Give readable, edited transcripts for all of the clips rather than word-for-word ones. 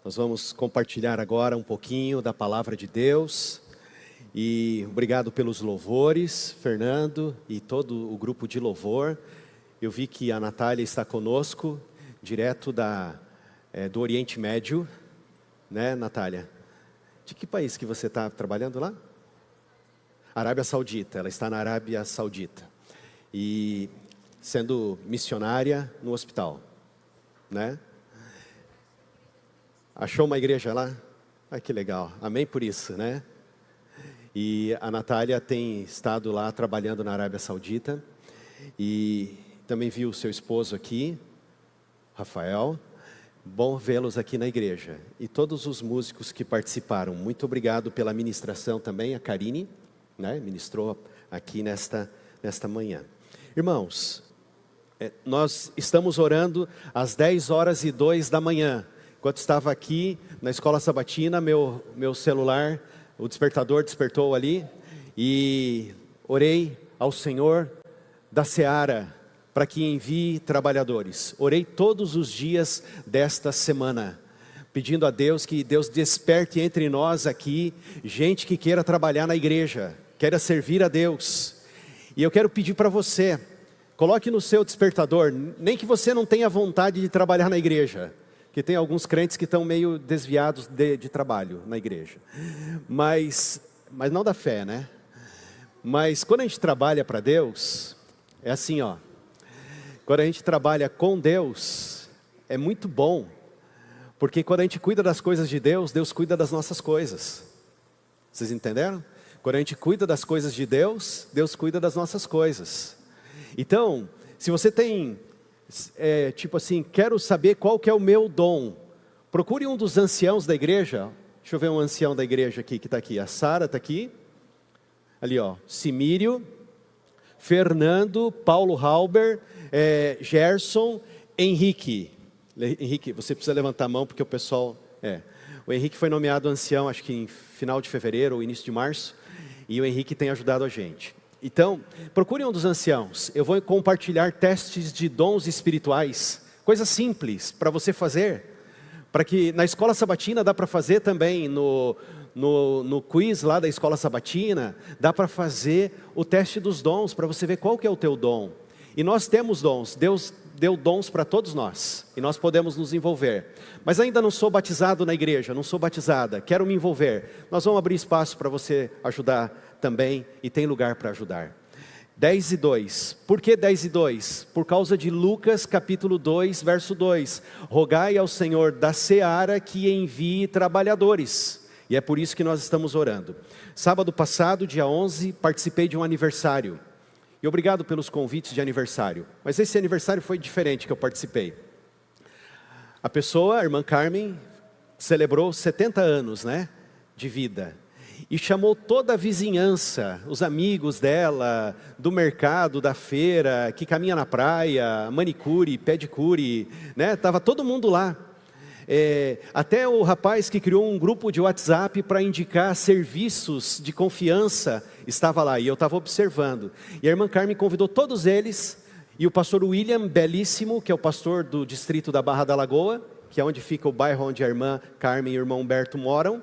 Nós vamos compartilhar agora um pouquinho da palavra de Deus. E obrigado pelos louvores, Fernando e todo o grupo de louvor. Eu vi que a Natália está conosco, direto do Oriente Médio, né, Natália? De que país que você está trabalhando lá? Arábia Saudita, ela está na Arábia Saudita. E sendo missionária no hospital, né? Achou uma igreja lá? Ah, que legal, amém por isso, né? E a Natália tem estado lá trabalhando na Arábia Saudita. E também vi o seu esposo aqui, Rafael. Bom vê-los aqui na igreja. E todos os músicos que participaram, muito obrigado pela ministração também, a Karine, né? Ministrou aqui nesta manhã. Irmãos, nós estamos orando às 10h02 da manhã. Enquanto estava aqui na escola sabatina, meu celular, o despertador despertou ali, e orei ao Senhor da Seara para que envie trabalhadores. Orei todos os dias desta semana, pedindo a Deus que Deus desperte entre nós aqui gente que queira trabalhar na igreja, queira servir a Deus. E eu quero pedir para você, coloque no seu despertador, nem que você não tenha vontade de trabalhar na igreja, que tem alguns crentes que estão meio desviados de trabalho na igreja, mas não da fé, né? Mas quando a gente trabalha para Deus, é assim, ó. Quando a gente trabalha com Deus, é muito bom, porque quando a gente cuida das coisas de Deus, Deus cuida das nossas coisas. Vocês entenderam? Quando a gente cuida das coisas de Deus, Deus cuida das nossas coisas. Então, se você tem, tipo assim, quero saber qual que é o meu dom, procure um dos anciãos da igreja. Deixa eu ver um ancião da igreja aqui, que está aqui. A Sara está aqui, ali ó, Simírio, Fernando, Paulo Halber, Gerson, Henrique. Henrique, você precisa levantar a mão porque o pessoal... O Henrique foi nomeado ancião, acho que em final de fevereiro ou início de março, e o Henrique tem ajudado a gente. Então, procure um dos anciãos. Eu vou compartilhar testes de dons espirituais, coisas simples para você fazer, para que na escola sabatina dá para fazer também, no quiz lá da escola sabatina, dá para fazer o teste dos dons, para você ver qual que é o teu dom. E nós temos dons, Deus deu dons para todos nós, e nós podemos nos envolver. Mas ainda não sou batizado na igreja, não sou batizada, quero me envolver. Nós vamos abrir espaço para você ajudar também, e tem lugar para ajudar. 10:02, por que 10:02? Por causa de Lucas capítulo 2, verso 2. Rogai ao Senhor da Seara que envie trabalhadores. E é por isso que nós estamos orando. Sábado passado, dia 11, participei de um aniversário. E obrigado pelos convites de aniversário. Mas esse aniversário foi diferente que eu participei. A pessoa, a irmã Carmen, celebrou 70 anos, né, de vida. E chamou toda a vizinhança, os amigos dela, do mercado, da feira, que caminha na praia, manicure, pedicure, né? Estava todo mundo lá. Até o rapaz que criou um grupo de WhatsApp para indicar serviços de confiança estava lá, e eu estava observando. E a irmã Carmen convidou todos eles, e o pastor William Belíssimo, que é o pastor do distrito da Barra da Lagoa, que é onde fica o bairro onde a irmã Carmen e o irmão Humberto moram,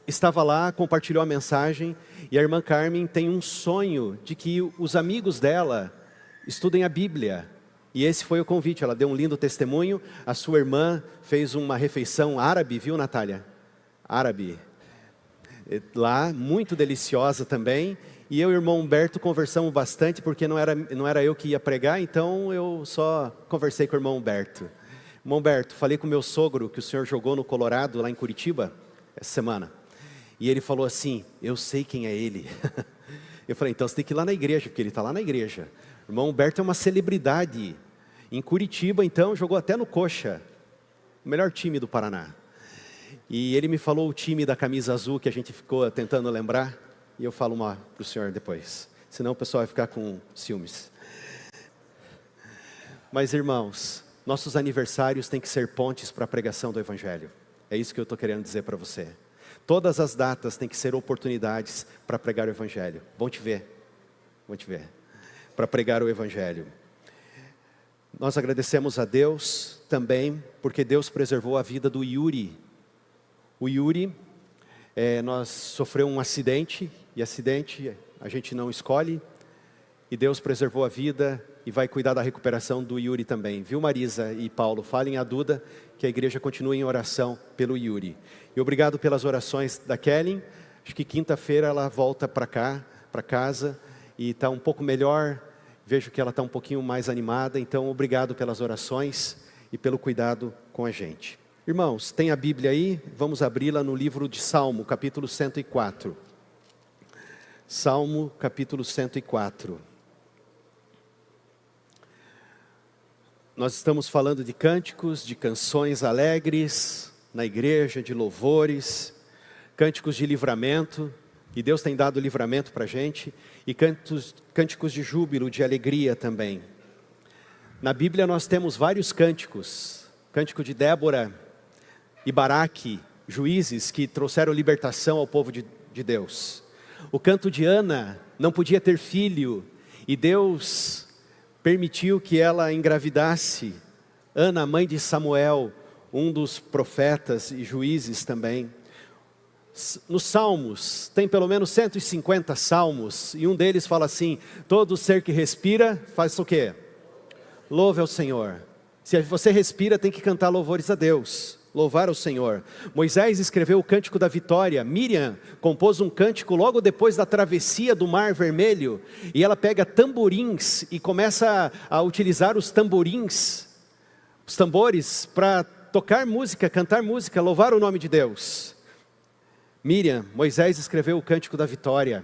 estava lá, compartilhou a mensagem. E a irmã Carmen tem um sonho de que os amigos dela estudem a Bíblia. E esse foi o convite, ela deu um lindo testemunho. A sua irmã fez uma refeição árabe, viu, Natália? Árabe. Lá, muito deliciosa também. E eu e o irmão Humberto conversamos bastante, porque não era eu que ia pregar, então eu só conversei com o irmão Humberto. Irmão Humberto, falei com o meu sogro, que o senhor jogou no Colorado, lá em Curitiba, essa semana. E ele falou assim, eu sei quem é ele. Eu falei, então você tem que ir lá na igreja, porque ele está lá na igreja. O irmão Humberto é uma celebridade. Em Curitiba, então, jogou até no Coxa, o melhor time do Paraná. E ele me falou o time da camisa azul, que a gente ficou tentando lembrar. E eu falo uma para o senhor depois, senão o pessoal vai ficar com ciúmes. Mas irmãos, nossos aniversários têm que ser pontes para a pregação do Evangelho. É isso que eu estou querendo dizer para você. Todas as datas têm que ser oportunidades para pregar o Evangelho. Bom te ver. Para pregar o Evangelho. Nós agradecemos a Deus também, porque Deus preservou a vida do Yuri. O Yuri, nós sofreu um acidente, e acidente a gente não escolhe, e Deus preservou a vida e vai cuidar da recuperação do Yuri também. Viu, Marisa e Paulo? Falem a Duda que a igreja continue em oração pelo Yuri. E obrigado pelas orações da Kelly. Acho que quinta-feira ela volta para cá, para casa, e está um pouco melhor. Vejo que ela está um pouquinho mais animada, então obrigado pelas orações e pelo cuidado com a gente. Irmãos, tem a Bíblia aí? Vamos abri-la no livro de Salmo, capítulo 104. Salmo, capítulo 104. Nós estamos falando de cânticos, de canções alegres na igreja, de louvores, cânticos de livramento, e Deus tem dado livramento para a gente, e cânticos de júbilo, de alegria também. Na Bíblia nós temos vários cânticos, cântico de Débora e Baraque, juízes que trouxeram libertação ao povo de Deus. O canto de Ana não podia ter filho, e Deus permitiu que ela engravidasse. Ana, mãe de Samuel, um dos profetas e juízes também. Nos Salmos, tem pelo menos 150 salmos, e um deles fala assim: todo ser que respira, faz o quê? Louve ao Senhor. Se você respira, tem que cantar louvores a Deus, louvar ao Senhor. Moisés escreveu o Cântico da Vitória. Miriam compôs um cântico logo depois da travessia do Mar Vermelho, e ela pega tamborins e começa a utilizar os tamborins, os tambores, para tocar música, cantar música, louvar o nome de Deus. Moisés escreveu o Cântico da Vitória,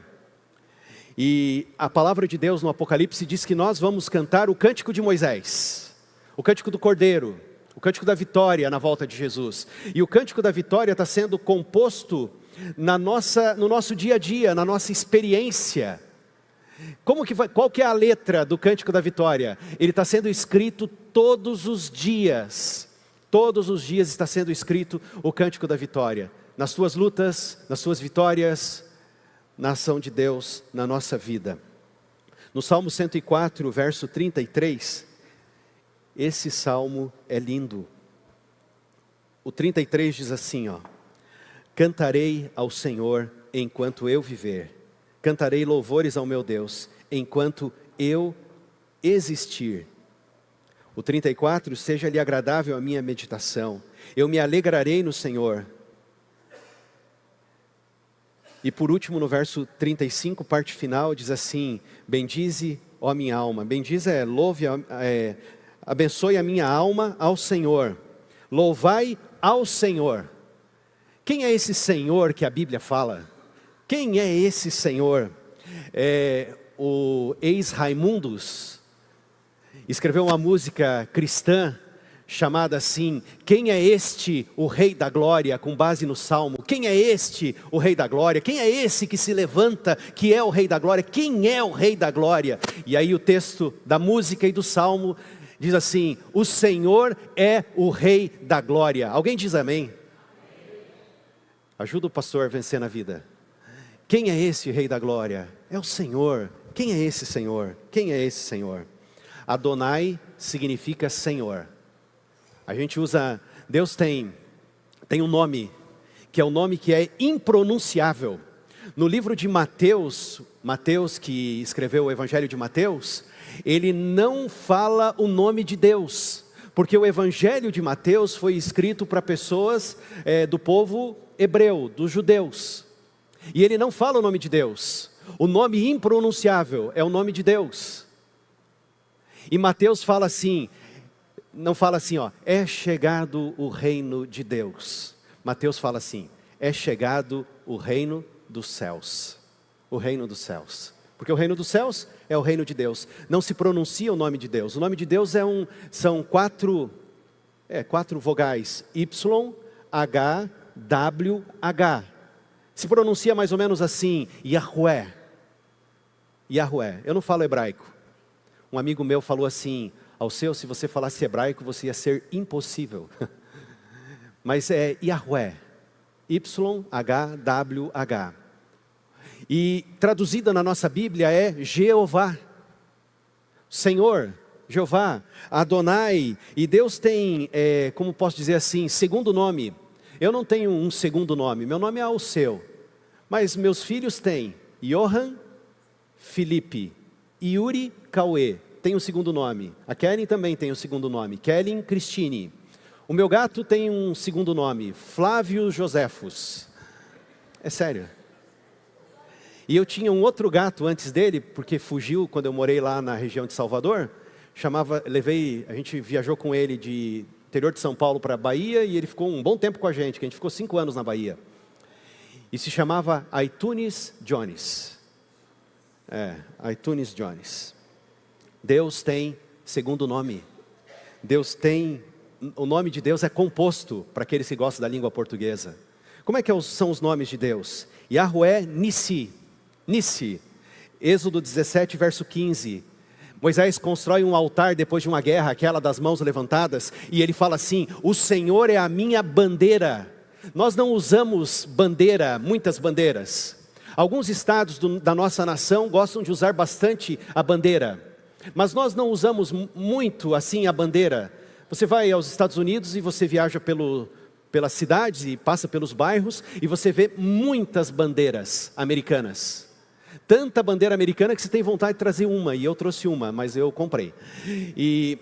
e a palavra de Deus no Apocalipse diz que nós vamos cantar o Cântico de Moisés, o Cântico do Cordeiro, o Cântico da Vitória na volta de Jesus. E o Cântico da Vitória está sendo composto no nosso dia a dia, na nossa experiência. Qual que é a letra do Cântico da Vitória? Ele está sendo escrito todos os dias está sendo escrito o Cântico da Vitória. Nas suas lutas, nas suas vitórias, na ação de Deus na nossa vida. No Salmo 104, verso 33, esse salmo é lindo. O 33 diz assim, cantarei ao Senhor enquanto eu viver, cantarei louvores ao meu Deus enquanto eu existir. O 34, seja-lhe agradável a minha meditação, eu me alegrarei no Senhor. E por último, no verso 35, parte final, diz assim: bendize, ó minha alma. Bendize abençoe a minha alma ao Senhor. Louvai ao Senhor. Quem é esse Senhor que a Bíblia fala? Quem é esse Senhor? O ex-Raimundos escreveu uma música cristã chamada assim: quem é este o Rei da Glória, com base no Salmo? Quem é este o Rei da Glória? Quem é esse que se levanta, que é o Rei da Glória? Quem é o Rei da Glória? E aí o texto da música e do Salmo diz assim: o Senhor é o Rei da Glória. Alguém diz amém? Ajuda o pastor a vencer na vida. Quem é esse Rei da Glória? É o Senhor. Quem é esse Senhor? Quem é esse Senhor? Adonai significa Senhor. A gente usa, Deus tem um nome, que é um nome que é impronunciável. No livro de Mateus que escreveu o Evangelho de Mateus, ele não fala o nome de Deus, porque o Evangelho de Mateus foi escrito para pessoas do povo hebreu, dos judeus, e ele não fala o nome de Deus. O nome impronunciável é o nome de Deus. E Mateus fala assim, não fala assim, é chegado o reino de Deus. Mateus fala assim, é chegado o reino dos céus. O reino dos céus. Porque o reino dos céus é o reino de Deus. Não se pronuncia o nome de Deus. O nome de Deus são quatro vogais. Y, H, W, H. Se pronuncia mais ou menos assim, Yahweh. Yahweh. Eu não falo hebraico. Um amigo meu falou assim: se você falasse hebraico, você ia ser impossível. Mas é Yahweh. Y-H-W-H. E traduzida na nossa Bíblia é Jeová. Senhor, Jeová, Adonai, e Deus tem, como posso dizer assim, segundo nome. Eu não tenho um segundo nome, meu nome é Alceu, mas meus filhos têm Johan, Felipe, Yuri, Cauê, tem um segundo nome. A Kellen também tem um segundo nome, Kellen Cristine. O meu gato tem um segundo nome, Flávio Josefos. É sério. E eu tinha um outro gato antes dele, porque fugiu quando eu morei lá na região de Salvador. A gente viajou com ele de interior de São Paulo para Bahia e ele ficou um bom tempo com a gente, que a gente ficou 5 anos na Bahia. E se chamava iTunes Jones. iTunes Jones. Deus tem segundo nome. O nome de Deus é composto para aqueles que gostam da língua portuguesa. Como é que são os nomes de Deus? Yahweh Nissi. Nissi. Êxodo 17, verso 15. Moisés constrói um altar depois de uma guerra, aquela das mãos levantadas, e ele fala assim: o Senhor é a minha bandeira. Nós não usamos bandeira, muitas bandeiras. Alguns estados da nossa nação gostam de usar bastante a bandeira, mas nós não usamos muito assim a bandeira. Você vai aos Estados Unidos e você viaja pelas cidades e passa pelos bairros e você vê muitas bandeiras americanas. Tanta bandeira americana que você tem vontade de trazer uma, e eu trouxe uma, mas eu comprei. E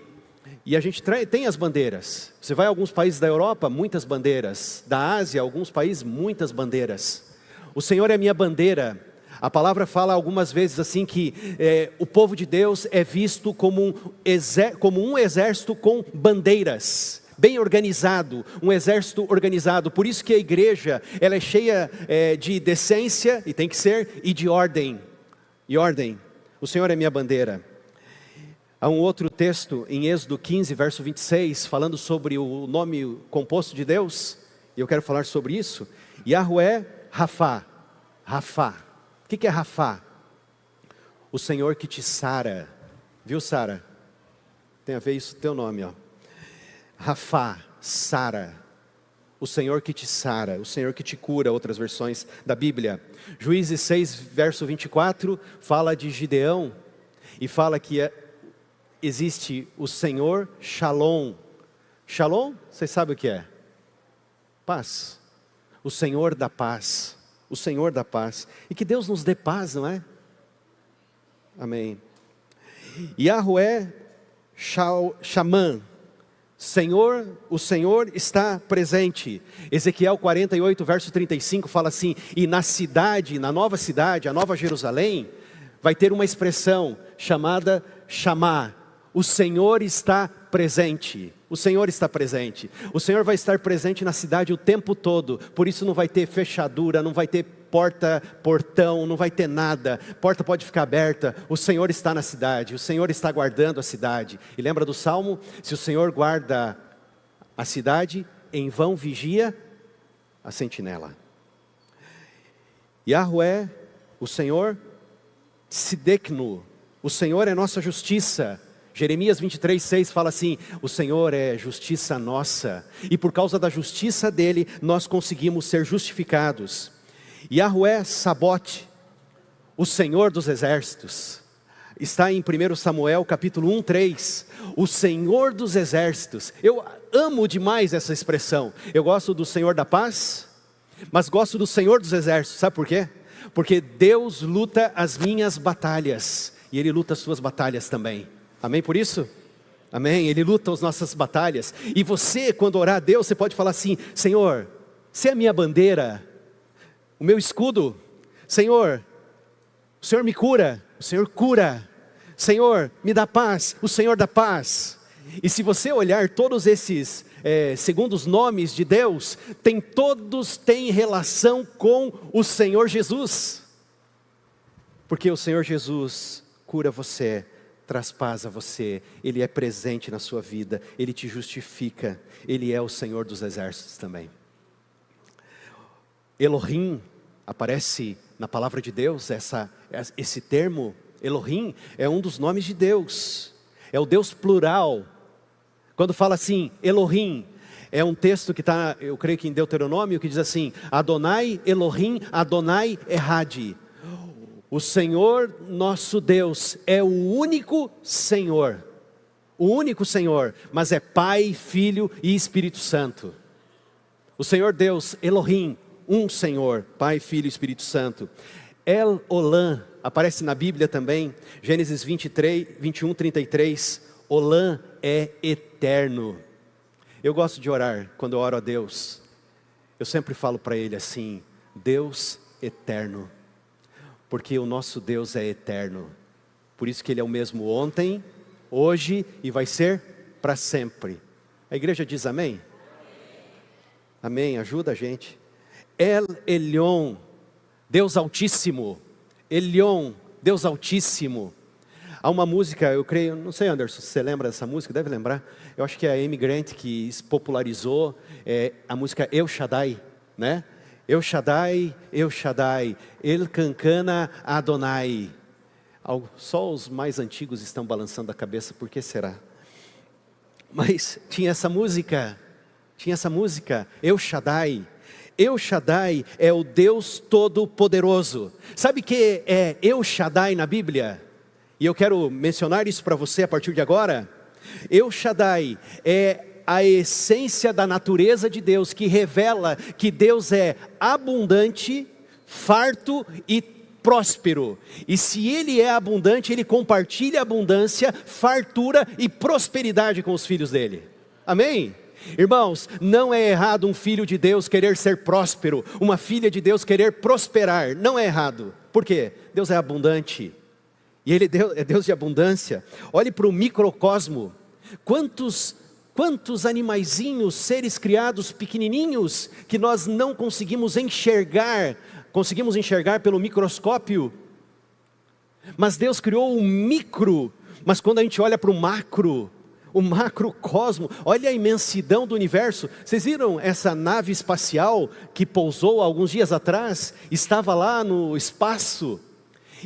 a gente tem as bandeiras. Você vai a alguns países da Europa, muitas bandeiras. Da Ásia, alguns países, muitas bandeiras. O Senhor é a minha bandeira. A palavra fala algumas vezes assim que o povo de Deus é visto como um exército com bandeiras. Bem organizado, um exército organizado. Por isso que a igreja, ela é cheia de decência, e tem que ser, e de ordem. E ordem. O Senhor é minha bandeira. Há um outro texto em Êxodo 15, verso 26, falando sobre o nome composto de Deus, e eu quero falar sobre isso. Yahweh Rafá. Rafá. O que é Rafá? O Senhor que te sara. Viu, Sara? Tem a ver isso, teu nome, ó. Rafá, sara, o Senhor que te sara, o Senhor que te cura, outras versões da Bíblia. Juízes 6, verso 24, fala de Gideão, e fala que existe o Senhor Shalom. Shalom, vocês sabem o que é? Paz. O Senhor da paz, o Senhor da paz. E que Deus nos dê paz, não é? Amém. Yahweh Shaman. Senhor, o Senhor está presente. Ezequiel 48, verso 35 fala assim: e na cidade, na nova cidade, a nova Jerusalém, vai ter uma expressão chamada Chamá. O Senhor está presente. O Senhor está presente. O Senhor vai estar presente na cidade o tempo todo. Por isso não vai ter fechadura, não vai ter portão, não vai ter nada. Porta pode ficar aberta. O Senhor está na cidade. O Senhor está guardando a cidade. E lembra do Salmo? Se o Senhor guarda a cidade, em vão vigia a sentinela. Yahweh, o Senhor, Sideknu. O Senhor é nossa justiça. Jeremias 23, 6 fala assim: o Senhor é justiça nossa, e por causa da justiça dele, nós conseguimos ser justificados. Yahweh Sabote, o Senhor dos exércitos, está em 1 Samuel capítulo 1, 3, o Senhor dos exércitos. Eu amo demais essa expressão. Eu gosto do Senhor da paz, mas gosto do Senhor dos exércitos. Sabe por quê? Porque Deus luta as minhas batalhas, e Ele luta as suas batalhas também. Amém por isso? Amém, Ele luta as nossas batalhas. E você, quando orar a Deus, você pode falar assim: Senhor, você é a minha bandeira, o meu escudo. Senhor, o Senhor me cura, o Senhor cura. Senhor, me dá paz, o Senhor dá paz. E se você olhar todos esses, segundo os nomes de Deus, todos têm relação com o Senhor Jesus. Porque o Senhor Jesus cura você, traz paz a você, Ele é presente na sua vida, Ele te justifica, Ele é o Senhor dos exércitos também. Elohim aparece na palavra de Deus, esse termo Elohim é um dos nomes de Deus, é o Deus plural. Quando fala assim, Elohim, é um texto que está, eu creio que em Deuteronômio, que diz assim: Adonai Elohim, Adonai Errad. O Senhor nosso Deus é o único Senhor. O único Senhor, mas é Pai, Filho e Espírito Santo. O Senhor Deus, Elohim, um Senhor, Pai, Filho e Espírito Santo. El Olam, aparece na Bíblia também, Gênesis 23, 21, 33. Olam é eterno. Eu gosto de orar, quando eu oro a Deus, eu sempre falo para Ele assim: Deus eterno, porque o nosso Deus é eterno. Por isso que Ele é o mesmo ontem, hoje e vai ser para sempre. A igreja diz amém? Amém, ajuda a gente. El Elyon, Deus Altíssimo. Elyon, Deus Altíssimo. Há uma música, eu creio, não sei, Anderson, se você lembra dessa música, deve lembrar. Eu acho que é a Amy Grant que popularizou a música El Shaddai, né? El Shaddai, El Shaddai, El Kankana Adonai. Só os mais antigos estão balançando a cabeça, por que será? Mas tinha essa música, El Shaddai. El Shaddai é o Deus Todo-Poderoso. Sabe o que é El Shaddai na Bíblia? E eu quero mencionar isso para você a partir de agora. El Shaddai é a essência da natureza de Deus, que revela que Deus é abundante, farto e próspero. E se Ele é abundante, Ele compartilha abundância, fartura e prosperidade com os filhos dEle. Amém? Irmãos, não é errado um filho de Deus querer ser próspero, uma filha de Deus querer prosperar, não é errado. Por quê? Deus é abundante, e Ele é Deus de abundância. Olhe para o microcosmo, quantos animaizinhos, seres criados pequenininhos, que nós não conseguimos enxergar pelo microscópio, mas Deus criou o micro. Mas quando a gente olha para o macrocosmo, olha a imensidão do universo. Vocês viram essa nave espacial que pousou alguns dias atrás? Estava lá no espaço,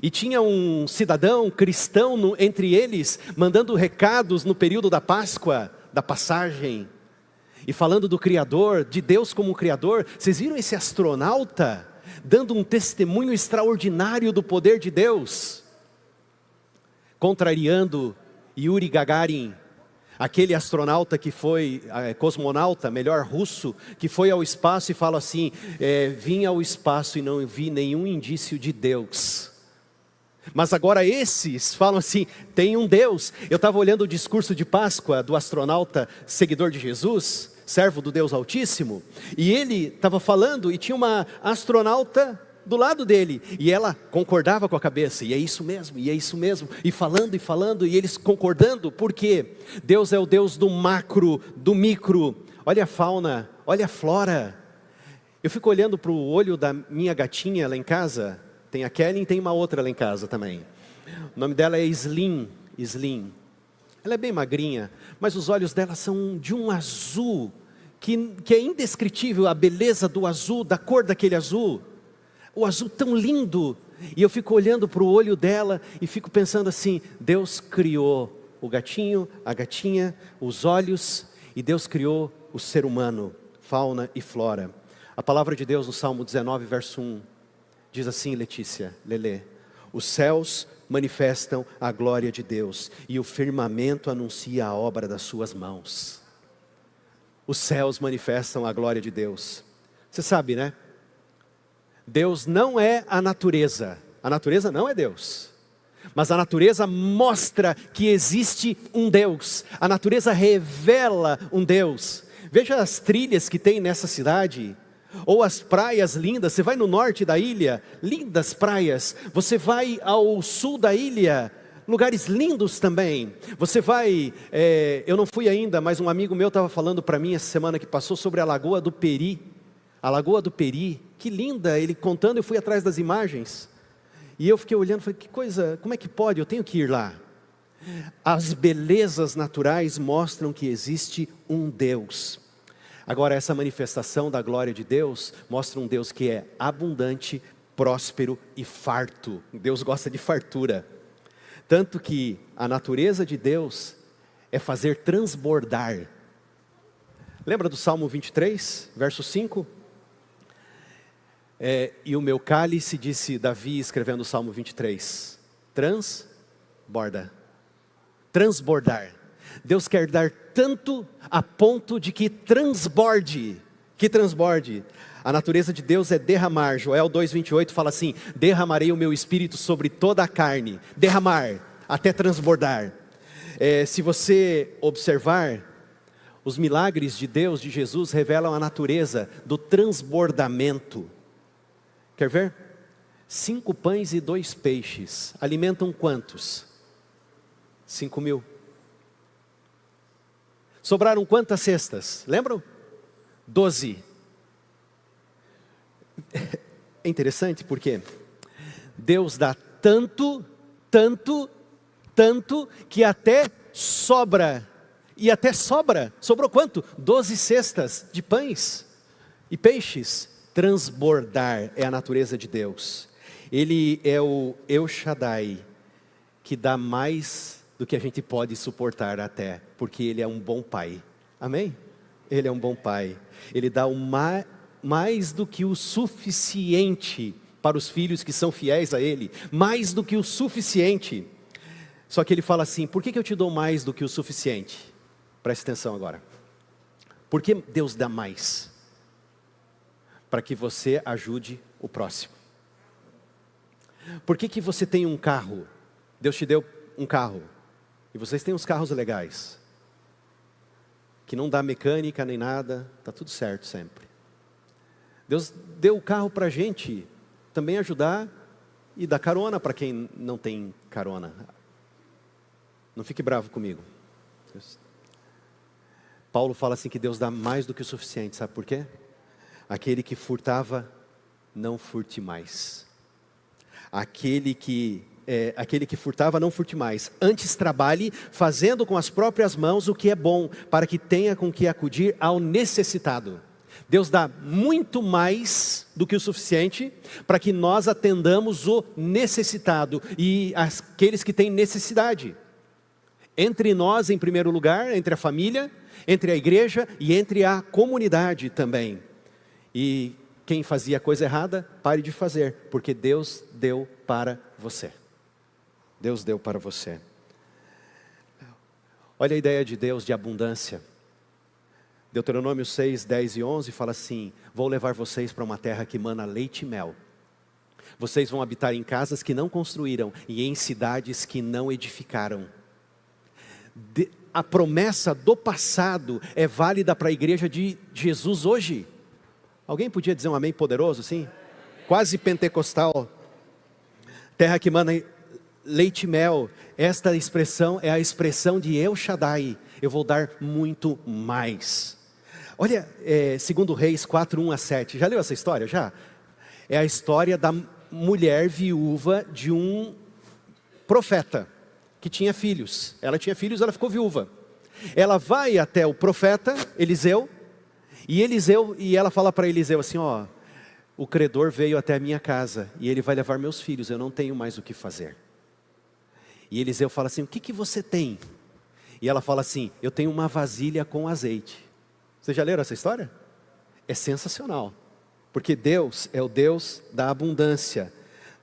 e tinha um cidadão cristão entre eles, mandando recados no período da Páscoa, da passagem, e falando do Criador, de Deus como Criador. Vocês viram esse astronauta dando um testemunho extraordinário do poder de Deus, contrariando Yuri Gagarin, aquele astronauta que foi, cosmonauta, melhor russo, que foi ao espaço e fala assim: vim ao espaço e não vi nenhum indício de Deus. Mas agora esses falam assim: tem um Deus. Eu estava olhando o discurso de Páscoa do astronauta seguidor de Jesus, servo do Deus Altíssimo, e ele estava falando, e tinha uma astronauta do lado dele, e ela concordava com a cabeça: e é isso mesmo, e é isso mesmo, e falando, e eles concordando. Porque Deus é o Deus do macro, do micro. Olha a fauna, olha a flora. Eu fico olhando para o olho da minha gatinha lá em casa. Tem a Kelly e tem uma outra lá em casa também. O nome dela é Slim. Ela é bem magrinha, mas os olhos dela são de um azul, que é indescritível, a beleza do azul, da cor daquele azul. O azul tão lindo. E eu fico olhando para o olho dela e fico pensando assim: Deus criou o gatinho, a gatinha, os olhos, e Deus criou o ser humano, fauna e flora. A palavra de Deus no Salmo 19, verso 1, diz assim, Letícia, Lelê: os céus manifestam a glória de Deus, e o firmamento anuncia a obra das suas mãos. Os céus manifestam a glória de Deus. Você sabe, né? Deus não é a natureza não é Deus, mas a natureza mostra que existe um Deus, a natureza revela um Deus. Veja as trilhas que tem nessa cidade, ou as praias lindas. Você vai no norte da ilha, lindas praias. Você vai ao sul da ilha, lugares lindos também. Você vai, eu não fui ainda, mas um amigo meu estava falando para mim essa semana que passou sobre a Lagoa do Peri. A Lagoa do Peri, que linda, ele contando, eu fui atrás das imagens. E eu fiquei olhando, falei: que coisa, como é que pode? Eu tenho que ir lá. As belezas naturais mostram que existe um Deus. Agora, essa manifestação da glória de Deus mostra um Deus que é abundante, próspero e farto. Deus gosta de fartura. Tanto que a natureza de Deus é fazer transbordar. Lembra do Salmo 23, verso 5? E o meu cálice, disse Davi escrevendo o Salmo 23, transbordar. Deus quer dar tanto a ponto de que transborde. A natureza de Deus é derramar. Joel 2,28 fala assim: derramarei o meu espírito sobre toda a carne. Derramar, até transbordar. Se você observar, os milagres de Deus, de Jesus, revelam a natureza do transbordamento. Quer ver? 5 pães e 2 peixes. Alimentam quantos? 5.000. Sobraram quantas cestas? Lembram? 12. É interessante porque Deus dá tanto, que até sobra. E até sobra. Sobrou quanto? 12 cestas de pães e peixes. Transbordar é a natureza de Deus. Ele é o El Shaddai, que dá mais do que a gente pode suportar até, porque Ele é um bom Pai. Amém? Ele é um bom Pai. Ele dá mais do que o suficiente para os filhos que são fiéis a Ele. Mais do que o suficiente. Só que Ele fala assim: por que eu te dou mais do que o suficiente? Preste atenção agora. Por que Deus dá mais? Para que você ajude o próximo. Por que você tem um carro? Deus te deu um carro. E vocês têm uns carros legais. Que não dá mecânica nem nada. Está tudo certo sempre. Deus deu o carro para a gente também ajudar e dar carona para quem não tem carona. Não fique bravo comigo. Paulo fala assim que Deus dá mais do que o suficiente. Sabe por quê? Aquele que furtava, não furte mais. Aquele que furtava, não furte mais. Antes trabalhe, fazendo com as próprias mãos o que é bom, para que tenha com que acudir ao necessitado. Deus dá muito mais do que o suficiente, para que nós atendamos o necessitado e aqueles que têm necessidade. Entre nós, em primeiro lugar, entre a família, entre a igreja e entre a comunidade também. E quem fazia coisa errada, pare de fazer, porque Deus deu para você. Deus deu para você. Olha a ideia de Deus de abundância. Deuteronômio 6, 10 e 11 fala assim: vou levar vocês para uma terra que mana leite e mel. Vocês vão habitar em casas que não construíram e em cidades que não edificaram. A promessa do passado é válida para a igreja de Jesus hoje. Alguém podia dizer um amém poderoso assim? Quase pentecostal. Terra que mana leite e mel. Esta expressão é a expressão de El Shaddai. Eu vou dar muito mais. Olha, 2 Reis 4, 1 a 7. Já leu essa história? Já? É a história da mulher viúva de um profeta que tinha filhos. Ela tinha filhos, ela ficou viúva. Ela vai até o profeta Eliseu, e ela fala para Eliseu assim: ó, o credor veio até a minha casa e ele vai levar meus filhos, eu não tenho mais o que fazer. E Eliseu fala assim: o que você tem? E ela fala assim: eu tenho uma vasilha com azeite. Vocês já leram essa história? É sensacional, porque Deus é o Deus da abundância.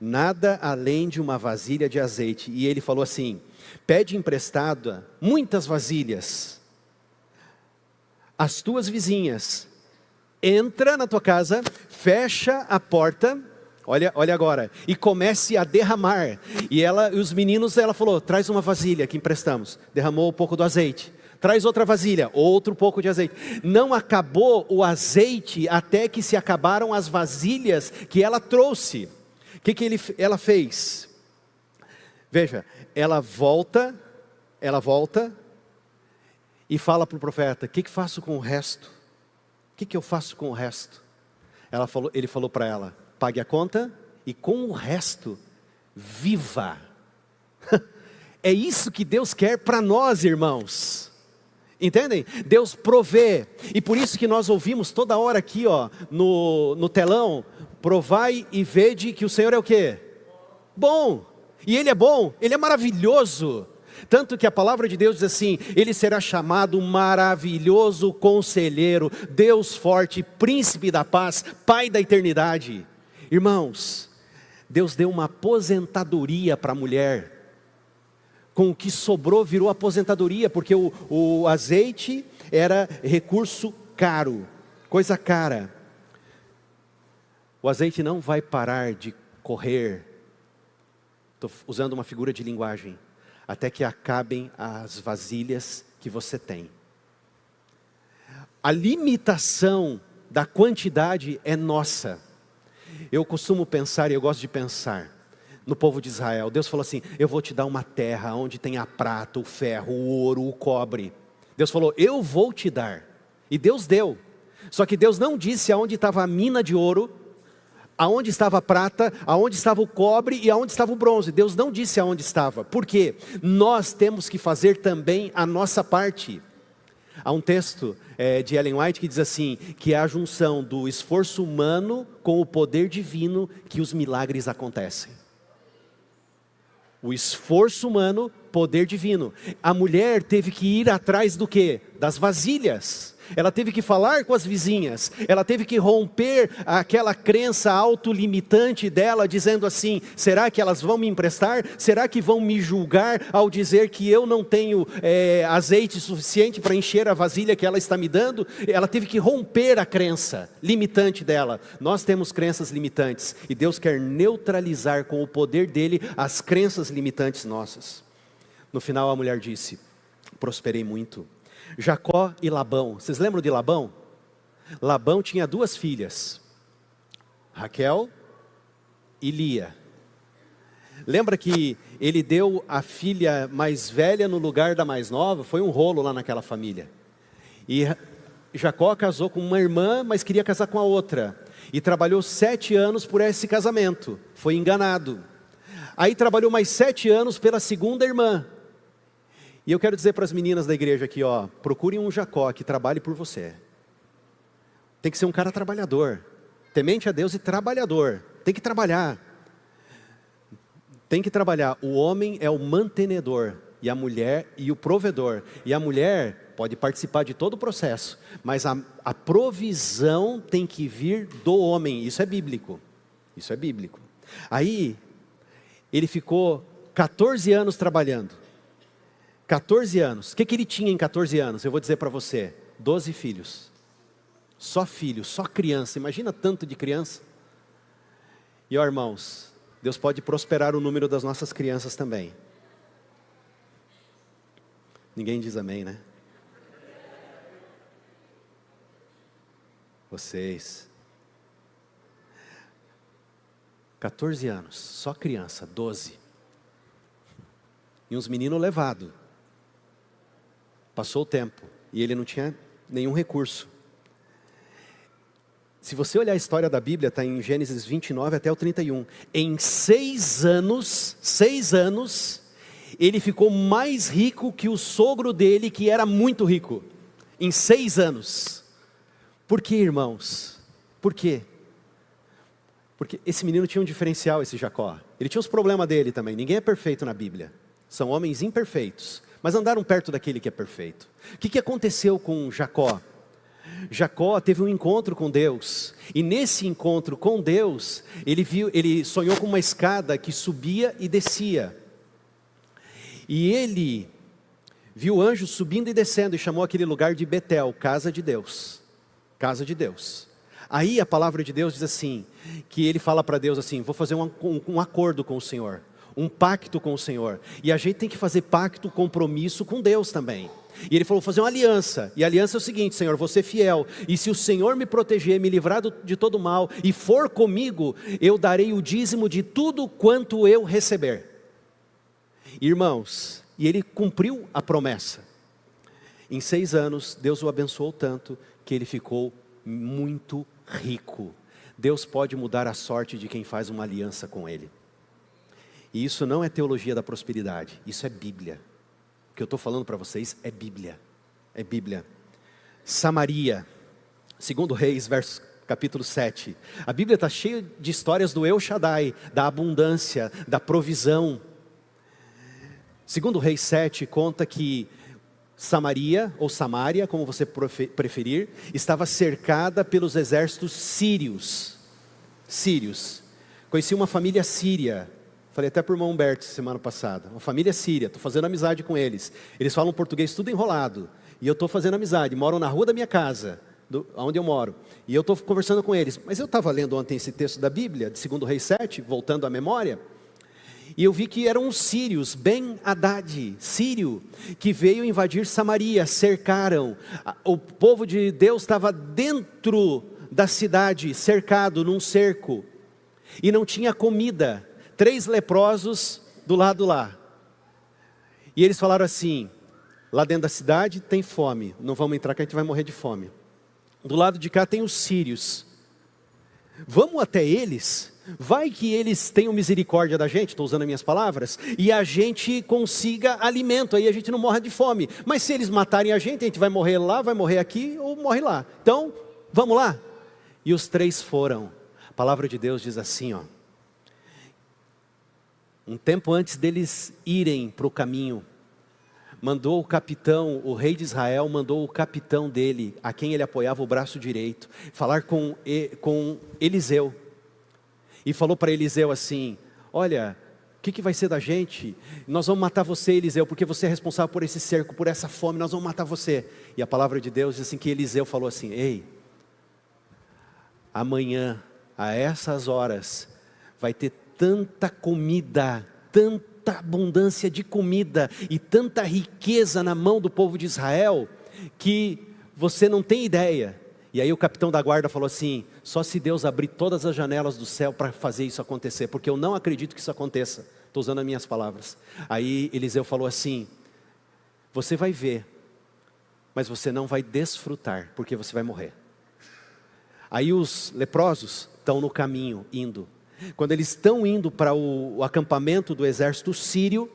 Nada além de uma vasilha de azeite. E ele falou assim: pede emprestada muitas vasilhas às tuas vizinhas, entra na tua casa, fecha a porta, olha agora, e comece a derramar. E os meninos, ela falou: traz uma vasilha que emprestamos. Derramou um pouco do azeite. Traz outra vasilha, outro pouco de azeite. Não acabou o azeite até que se acabaram as vasilhas que ela trouxe. O que ela fez? Veja, ela volta e fala para o profeta: o que faço com o resto? O que eu faço com o resto? Ele falou para ela: pague a conta e com o resto, viva. É isso que Deus quer para nós, irmãos. Entendem? Deus provê. E por isso que nós ouvimos toda hora aqui, ó, no telão: provai e vede que o Senhor é o quê? Bom. E Ele é bom, Ele é maravilhoso. Tanto que a palavra de Deus diz assim: Ele será chamado maravilhoso conselheiro, Deus forte, príncipe da paz, Pai da eternidade. Irmãos, Deus deu uma aposentadoria para a mulher, com o que sobrou virou aposentadoria, porque o azeite era recurso caro, coisa cara. O azeite não vai parar de correr, estou usando uma figura de linguagem, até que acabem as vasilhas que você tem. A limitação da quantidade é nossa. Eu costumo pensar, e eu gosto de pensar, no povo de Israel. Deus falou assim: eu vou te dar uma terra onde tem a prata, o ferro, o ouro, o cobre. Deus falou: eu vou te dar. E Deus deu. Só que Deus não disse aonde estava a mina de ouro, aonde estava a prata, aonde estava o cobre e aonde estava o bronze. Deus não disse aonde estava. Por quê? Nós temos que fazer também a nossa parte. Há um texto de Ellen White que diz assim, que é a junção do esforço humano com o poder divino que os milagres acontecem. O esforço humano, poder divino. A mulher teve que ir atrás do quê? Das vasilhas. Ela teve que falar com as vizinhas, ela teve que romper aquela crença autolimitante dela, dizendo assim: será que elas vão me emprestar? Será que vão me julgar ao dizer que eu não tenho azeite suficiente para encher a vasilha que ela está me dando? Ela teve que romper a crença limitante dela. Nós temos crenças limitantes, e Deus quer neutralizar com o poder dele as crenças limitantes nossas. No final a mulher disse: prosperei muito. Jacó e Labão, vocês lembram de Labão? Labão tinha 2 filhas, Raquel e Lia. Lembra que ele deu a filha mais velha no lugar da mais nova? Foi um rolo lá naquela família. E Jacó casou com uma irmã, mas queria casar com a outra. E trabalhou 7 anos por esse casamento, foi enganado. Aí trabalhou mais 7 anos pela segunda irmã. E eu quero dizer para as meninas da igreja aqui, ó, procurem um Jacó que trabalhe por você. Tem que ser um cara trabalhador, temente a Deus e trabalhador. Tem que trabalhar. Tem que trabalhar. O homem é o mantenedor, e a mulher e o provedor. E a mulher pode participar de todo o processo, mas a provisão tem que vir do homem. Isso é bíblico. Isso é bíblico. Aí, ele ficou 14 anos trabalhando. 14 anos, o que ele tinha em 14 anos? Eu vou dizer para você, 12 filhos, só criança, imagina tanto de criança. E ó irmãos, Deus pode prosperar o número das nossas crianças também. Ninguém diz amém, né? Vocês, 14 anos, só criança, 12, e uns meninos levados. Passou o tempo, e ele não tinha nenhum recurso. Se você olhar a história da Bíblia, está em Gênesis 29 até o 31. Em 6 anos, ele ficou mais rico que o sogro dele, que era muito rico. Em 6 anos. Por quê, irmãos? Por quê? Porque esse menino tinha um diferencial, esse Jacó. Ele tinha os problemas dele também. Ninguém é perfeito na Bíblia. São homens imperfeitos, mas andaram perto daquele que é perfeito. O que aconteceu com Jacó? Jacó teve um encontro com Deus, e nesse encontro com Deus, ele sonhou com uma escada que subia e descia. E ele viu anjos subindo e descendo, e chamou aquele lugar de Betel, casa de Deus. Casa de Deus. Aí a palavra de Deus diz assim, que ele fala para Deus assim: vou fazer um acordo com o Senhor. Um pacto com o Senhor, e a gente tem que fazer pacto, compromisso com Deus também. E ele falou: vou fazer uma aliança, e a aliança é o seguinte: Senhor, vou ser fiel, e se o Senhor me proteger, me livrar de todo mal, e for comigo, eu darei o dízimo de tudo quanto eu receber. Irmãos, e ele cumpriu a promessa. Em 6 anos, Deus o abençoou tanto, que ele ficou muito rico. Deus pode mudar a sorte de quem faz uma aliança com ele. E isso não é teologia da prosperidade, isso é Bíblia. O que eu estou falando para vocês é Bíblia. É Bíblia. Samaria, 2 Reis, capítulo 7. A Bíblia está cheia de histórias do El Shaddai, da abundância, da provisão. 2 Reis 7 conta que Samaria, ou Samária, como você preferir, estava cercada pelos exércitos sírios. Conheci uma família síria, Falei até para o irmão Humberto semana passada. Uma família síria, estou fazendo amizade com eles. Eles falam português tudo enrolado. E eu estou fazendo amizade, moram na rua da minha casa, onde eu moro. E eu estou conversando com eles. Mas eu estava lendo ontem esse texto da Bíblia, de 2 Reis 7, voltando à memória. E eu vi que eram os sírios, Ben-Hadad, sírio, que veio invadir Samaria, cercaram. O povo de Deus estava dentro da cidade, cercado num cerco. E não tinha comida. 3 leprosos do lado lá. E eles falaram assim, lá dentro da cidade tem fome, não vamos entrar que a gente vai morrer de fome. Do lado de cá tem os sírios. Vamos até eles, vai que eles tenham misericórdia da gente, estou usando as minhas palavras, e a gente consiga alimento, aí a gente não morre de fome. Mas se eles matarem a gente vai morrer lá, vai morrer aqui ou morre lá. Então, vamos lá. E os 3 foram. A palavra de Deus diz assim, ó. Um tempo antes deles irem para o caminho, mandou o capitão, o rei de Israel, mandou o capitão dele, a quem ele apoiava o braço direito, falar com Eliseu. E falou para Eliseu assim, olha, o que vai ser da gente? Nós vamos matar você, Eliseu, porque você é responsável por esse cerco, por essa fome, nós vamos matar você. E a palavra de Deus diz assim, que Eliseu falou assim, ei, amanhã, a essas horas, vai ter tanta comida, tanta abundância de comida e tanta riqueza na mão do povo de Israel, que você não tem ideia. E aí o capitão da guarda falou assim, só se Deus abrir todas as janelas do céu para fazer isso acontecer, porque eu não acredito que isso aconteça. Estou usando as minhas palavras. Aí Eliseu falou assim, você vai ver, mas você não vai desfrutar, porque você vai morrer. Aí os leprosos estão no caminho, indo. Quando eles estão indo para o acampamento do exército sírio,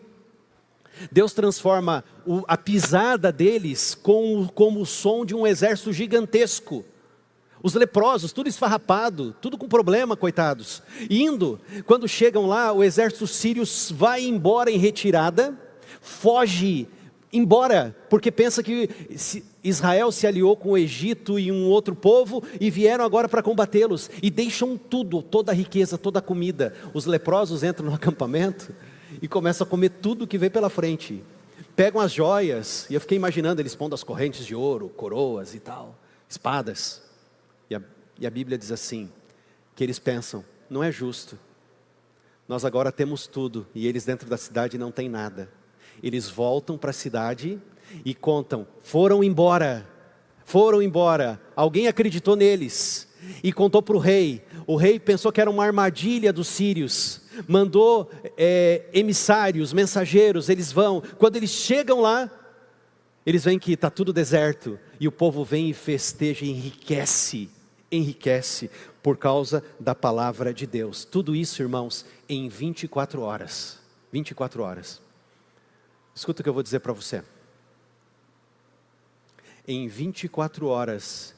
Deus transforma a pisada deles como o som de um exército gigantesco. Os leprosos, tudo esfarrapado, tudo com problema, coitados. Indo, quando chegam lá, o exército sírio vai embora em retirada, foge embora, porque pensa que Israel se aliou com o Egito e um outro povo e vieram agora para combatê-los e deixam tudo, toda a riqueza, toda a comida. Os leprosos entram no acampamento e começam a comer tudo que vem pela frente, pegam as joias, e eu fiquei imaginando eles pondo as correntes de ouro, coroas e tal, espadas, e a Bíblia diz assim, que eles pensam, não é justo, nós agora temos tudo e eles dentro da cidade não têm nada. Eles voltam para a cidade e contam, foram embora, alguém acreditou neles e contou para o rei pensou que era uma armadilha dos sírios, mandou emissários, mensageiros, eles vão, quando eles chegam lá, eles veem que está tudo deserto, e o povo vem e festeja, enriquece por causa da palavra de Deus, tudo isso irmãos, em 24 horas, escuta o que eu vou dizer para você. Em 24 horas,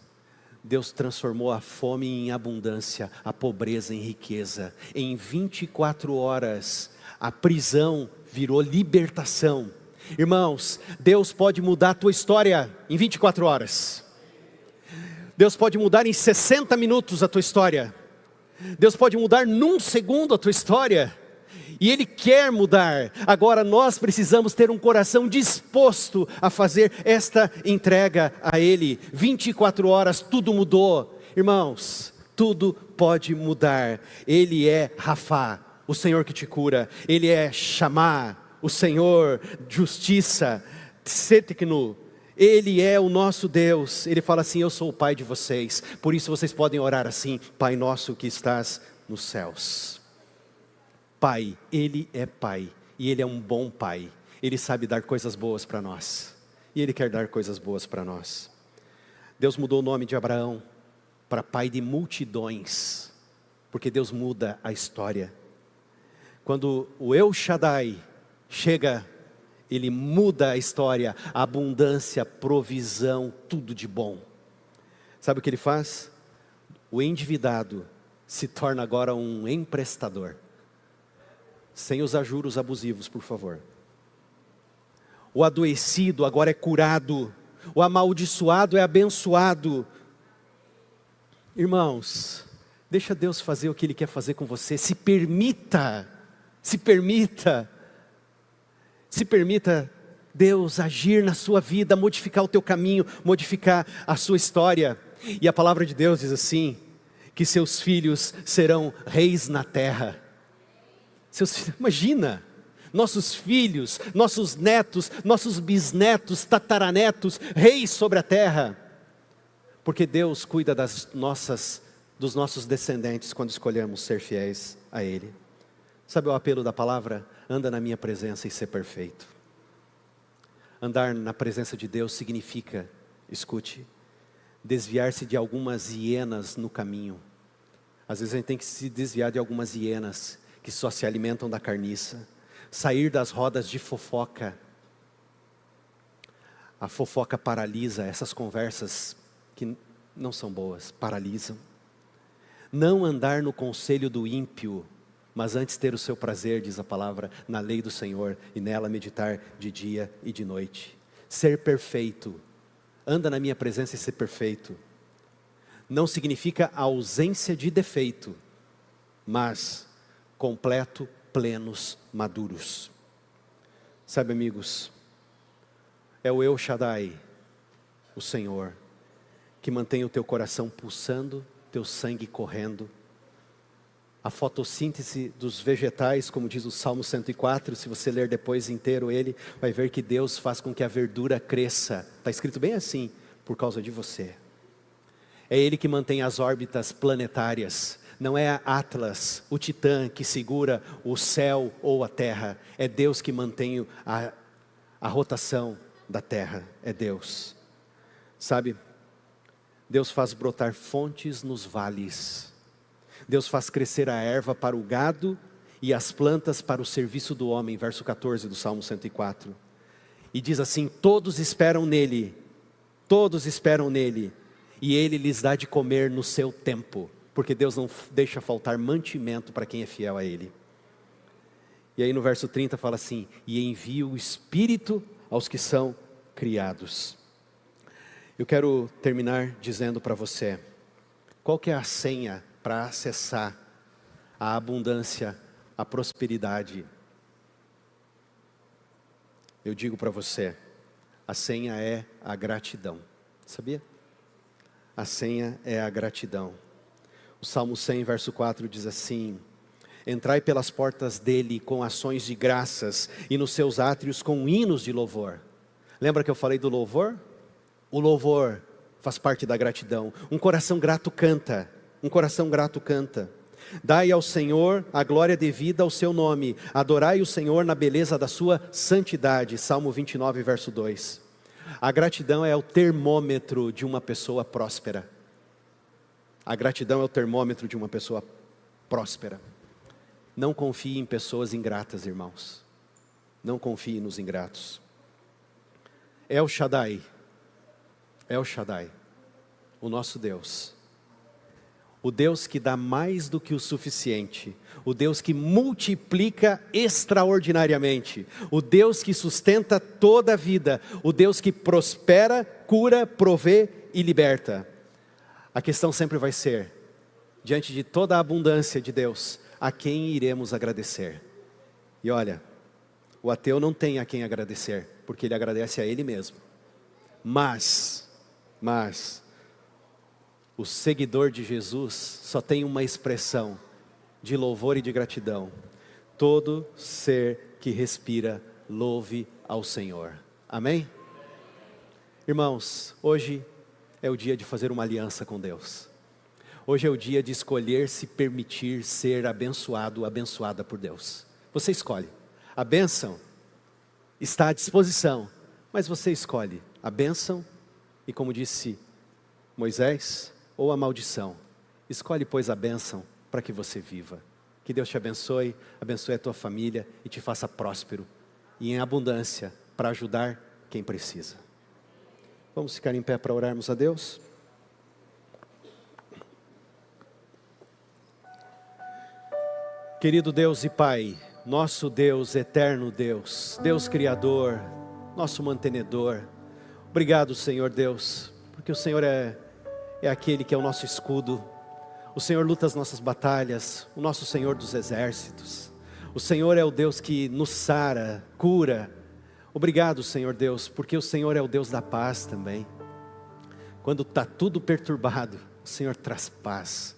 Deus transformou a fome em abundância, a pobreza em riqueza. Em 24 horas, a prisão virou libertação. Irmãos, Deus pode mudar a tua história em 24 horas. Deus pode mudar em 60 minutos a tua história. Deus pode mudar num segundo a tua história. E Ele quer mudar. Agora nós precisamos ter um coração disposto a fazer esta entrega a Ele. 24 horas, tudo mudou. Irmãos, tudo pode mudar. Ele é Rafá, o Senhor que te cura. Ele é Chamá, o Senhor, justiça, Tseteknu. Ele é o nosso Deus. Ele fala assim, eu sou o Pai de vocês. Por isso vocês podem orar assim, Pai nosso que estás nos céus. Pai, Ele é Pai, e Ele é um bom Pai, Ele sabe dar coisas boas para nós, e Ele quer dar coisas boas para nós. Deus mudou o nome de Abraão para pai de multidões, porque Deus muda a história. Quando o El Shaddai chega, Ele muda a história, a abundância, provisão, tudo de bom. Sabe o que Ele faz? O endividado se torna agora um emprestador. Sem usar juros abusivos, por favor. O adoecido agora é curado. O amaldiçoado é abençoado. Irmãos, deixa Deus fazer o que Ele quer fazer com você. Se permita Se permita Deus agir na sua vida, modificar o teu caminho, modificar a sua história. E a palavra de Deus diz assim, que seus filhos serão reis na terra. Imagina, nossos filhos, nossos netos, nossos bisnetos, tataranetos, reis sobre a terra. Porque Deus cuida dos nossos descendentes quando escolhemos ser fiéis a Ele. Sabe o apelo da palavra? Anda na minha presença e ser perfeito. Andar na presença de Deus significa, escute, desviar-se de algumas hienas no caminho. Às vezes a gente tem que se desviar de algumas hienas que só se alimentam da carniça. Sair das rodas de fofoca. A fofoca paralisa, essas conversas que não são boas, paralisam. Não andar no conselho do ímpio, mas antes ter o seu prazer, diz a palavra, na lei do Senhor, e nela meditar de dia e de noite. Ser perfeito, anda na minha presença e ser perfeito, não significa ausência de defeito, mas completo, plenos, maduros. Sabe, amigos, é o El Shaddai, o Senhor, que mantém o teu coração pulsando, teu sangue correndo. A fotossíntese dos vegetais, como diz o Salmo 104, se você ler depois inteiro ele, vai ver que Deus faz com que a verdura cresça. Está escrito bem assim, por causa de você. É Ele que mantém as órbitas planetárias. Não é a Atlas, o Titã, que segura o céu ou a terra. É Deus que mantém a rotação da terra. É Deus. Sabe, Deus faz brotar fontes nos vales. Deus faz crescer a erva para o gado e as plantas para o serviço do homem, verso 14 do Salmo 104. E diz assim, todos esperam nele, e ele lhes dá de comer no seu tempo, porque Deus não deixa faltar mantimento para quem é fiel a Ele. E aí no verso 30 fala assim, e envia o Espírito aos que são criados. Eu quero terminar dizendo para você, qual que é a senha para acessar a abundância, a prosperidade? Eu digo para você, a senha é a gratidão, sabia? A senha é a gratidão. O Salmo 100, verso 4 diz assim, entrai pelas portas dele com ações de graças e nos seus átrios com hinos de louvor. Lembra que eu falei do louvor? O louvor faz parte da gratidão. Um coração grato canta. Dai ao Senhor a glória devida ao seu nome. Adorai o Senhor na beleza da sua santidade. Salmo 29, verso 2. A gratidão é o termômetro de uma pessoa próspera. A gratidão é o termômetro de uma pessoa próspera. Não confie em pessoas ingratas, irmãos. Não confie nos ingratos. El Shaddai, o nosso Deus. O Deus que dá mais do que o suficiente. O Deus que multiplica extraordinariamente. O Deus que sustenta toda a vida. O Deus que prospera, cura, provê e liberta. A questão sempre vai ser, diante de toda a abundância de Deus, a quem iremos agradecer? E olha, o ateu não tem a quem agradecer, porque ele agradece a ele mesmo. Mas, o seguidor de Jesus só tem uma expressão de louvor e de gratidão. Todo ser que respira, louve ao Senhor. Amém? Irmãos, hoje é o dia de fazer uma aliança com Deus. Hoje é o dia de escolher se permitir ser abençoado, abençoada por Deus. Você escolhe. A bênção está à disposição, mas você escolhe a bênção e, como disse Moisés, ou a maldição. Escolhe, pois, a bênção para que você viva. Que Deus te abençoe a tua família e te faça próspero e em abundância para ajudar quem precisa. Vamos ficar em pé para orarmos a Deus? Querido Deus e Pai, nosso Deus, eterno Deus, Deus Criador, nosso mantenedor, obrigado, Senhor Deus, porque o Senhor é aquele que é o nosso escudo. O Senhor luta as nossas batalhas, o nosso Senhor dos exércitos. O Senhor é o Deus que nos sara, cura. Obrigado, Senhor Deus, porque o Senhor é o Deus da paz também. Quando está tudo perturbado, o Senhor traz paz.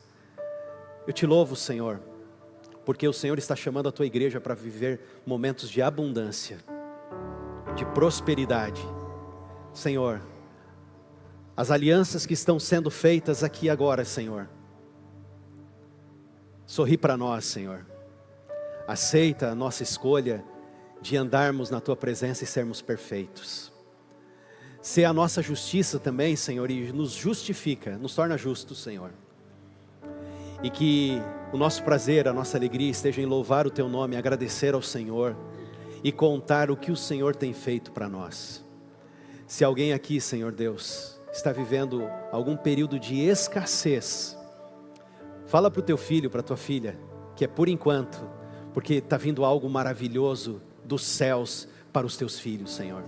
Eu te louvo, Senhor, porque o Senhor está chamando a tua igreja para viver momentos de abundância, de prosperidade. Senhor, as alianças que estão sendo feitas aqui agora, Senhor, sorri para nós, Senhor. Aceita a nossa escolha de andarmos na tua presença e sermos perfeitos. Ser a nossa justiça também, Senhor, e nos justifica, nos torna justos, Senhor. E que o nosso prazer, a nossa alegria esteja em louvar o teu nome, agradecer ao Senhor e contar o que o Senhor tem feito para nós. Se alguém aqui, Senhor Deus, está vivendo algum período de escassez, fala para o teu filho, para a tua filha, que é por enquanto, porque está vindo algo maravilhoso dos céus para os teus filhos, Senhor.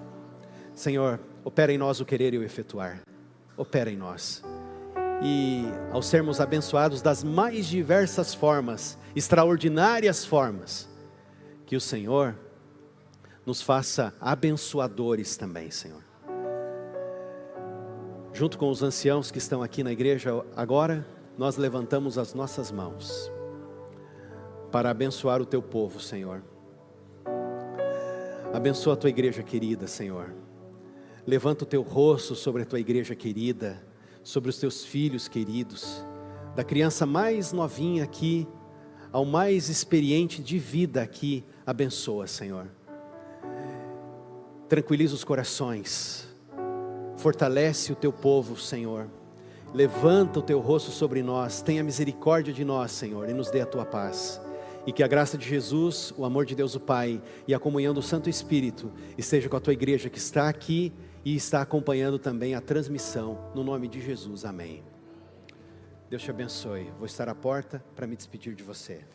Senhor, opera em nós o querer e o efetuar. Opera em nós. E ao sermos abençoados das mais diversas formas, extraordinárias formas, que o Senhor nos faça abençoadores também, Senhor. Junto com os anciãos que estão aqui na igreja agora, nós levantamos as nossas mãos para abençoar o teu povo, Senhor. Abençoa a tua igreja querida, Senhor. Levanta o teu rosto sobre a tua igreja querida, sobre os teus filhos queridos, da criança mais novinha aqui, ao mais experiente de vida aqui, abençoa, Senhor. Tranquiliza os corações, fortalece o teu povo, Senhor. Levanta o teu rosto sobre nós, tenha misericórdia de nós, Senhor, e nos dê a tua paz. E que a graça de Jesus, o amor de Deus o Pai e a comunhão do Santo Espírito esteja com a tua igreja que está aqui e está acompanhando também a transmissão, no nome de Jesus, amém. Deus te abençoe. Vou estar à porta para me despedir de você.